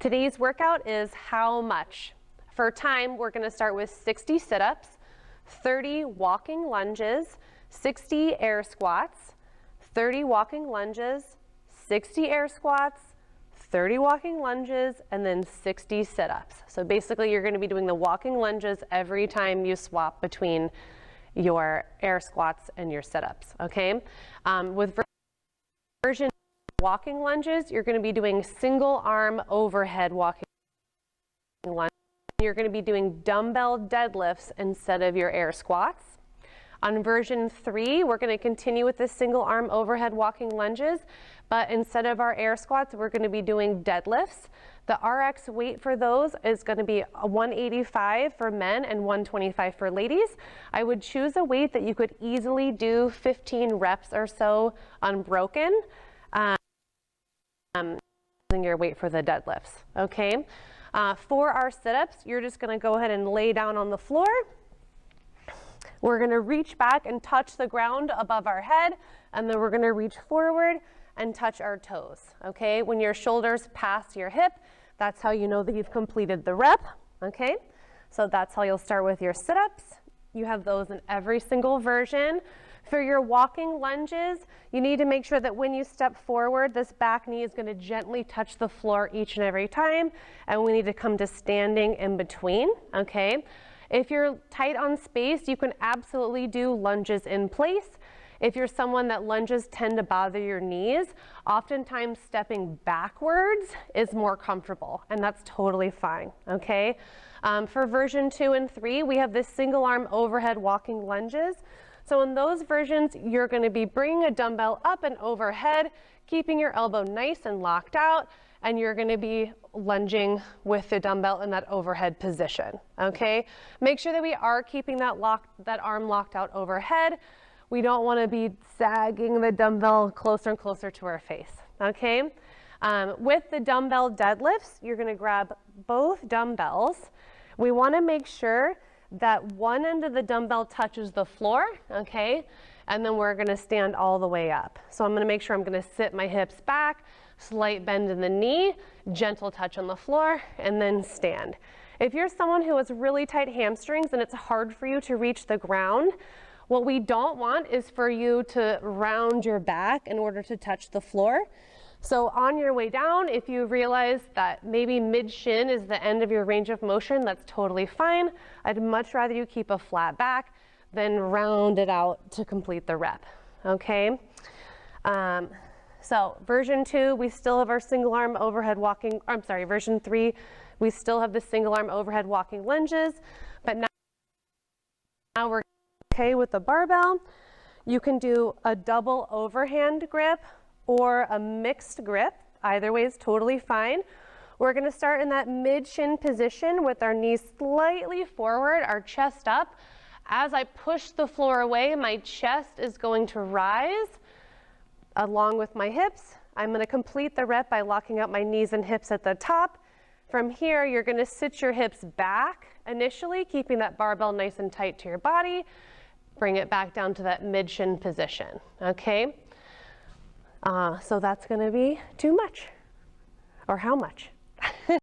Today's workout is how much. For time, we're gonna start with 60 sit-ups, 30 walking lunges, 60 air squats, 30 walking lunges, 60 air squats, 30 walking lunges, and then 60 sit-ups. So basically you're gonna be doing the walking lunges every time you swap between your air squats and your sit-ups, okay? With version walking lunges, you're gonna be doing single arm overhead walking lunges. You're gonna be doing dumbbell deadlifts instead of your air squats. On version 3, we're going to continue with the single arm overhead walking lunges, but instead of our air squats, we're going to be doing deadlifts. The RX weight for those is going to be 185 for men and 125 for ladies. I would choose a weight that you could easily do 15 reps or so unbroken, using your weight for the deadlifts, okay? For our sit-ups, you're just going to go ahead and lay down on the floor. We're going to reach back and touch the ground above our head, and then we're going to reach forward and touch our toes, okay? When your shoulders pass your hip, that's how you know that you've completed the rep, okay? So that's how you'll start with your sit-ups. You have those in every single version. For your walking lunges, you need to make sure that when you step forward, this back knee is going to gently touch the floor each and every time, and we need to come to standing in between, okay? If you're tight on space, you can absolutely do lunges in place. If you're someone that lunges tend to bother your knees, oftentimes stepping backwards is more comfortable, and that's totally fine, okay? For version 2 and 3, we have this single arm overhead walking lunges. So in those versions, you're going to be bringing a dumbbell up and overhead, keeping your elbow nice and locked out, and you're going to be lunging with the dumbbell in that overhead position, okay? Make sure that we are keeping that arm locked out overhead. We don't want to be sagging the dumbbell closer and closer to our face, okay? With the dumbbell deadlifts, you're going to grab both dumbbells. We want to make sure that one end of the dumbbell touches the floor, okay? And then we're going to stand all the way up. So I'm going to make sure I'm going to sit my hips back, slight bend in the knee, gentle touch on the floor, and then stand. If you're someone who has really tight hamstrings and it's hard for you to reach the ground, what we don't want is for you to round your back in order to touch the floor. So on your way down, if you realize that maybe mid-shin is the end of your range of motion, that's totally fine. I'd much rather you keep a flat back than round it out to complete the rep, okay? So version 2, we still have our single arm overhead walking, version 3, we still have the single arm overhead walking lunges, but now we're okay with the barbell. You can do a double overhand grip or a mixed grip. Either way is totally fine. We're going to start in that mid-shin position with our knees slightly forward, our chest up. As I push the floor away, my chest is going to rise along with my hips. I'm going to complete the rep by locking out my knees and hips at the top. From here, you're going to sit your hips back initially, keeping that barbell nice and tight to your body. Bring it back down to that mid-shin position, okay? So that's going to be too much, or how much?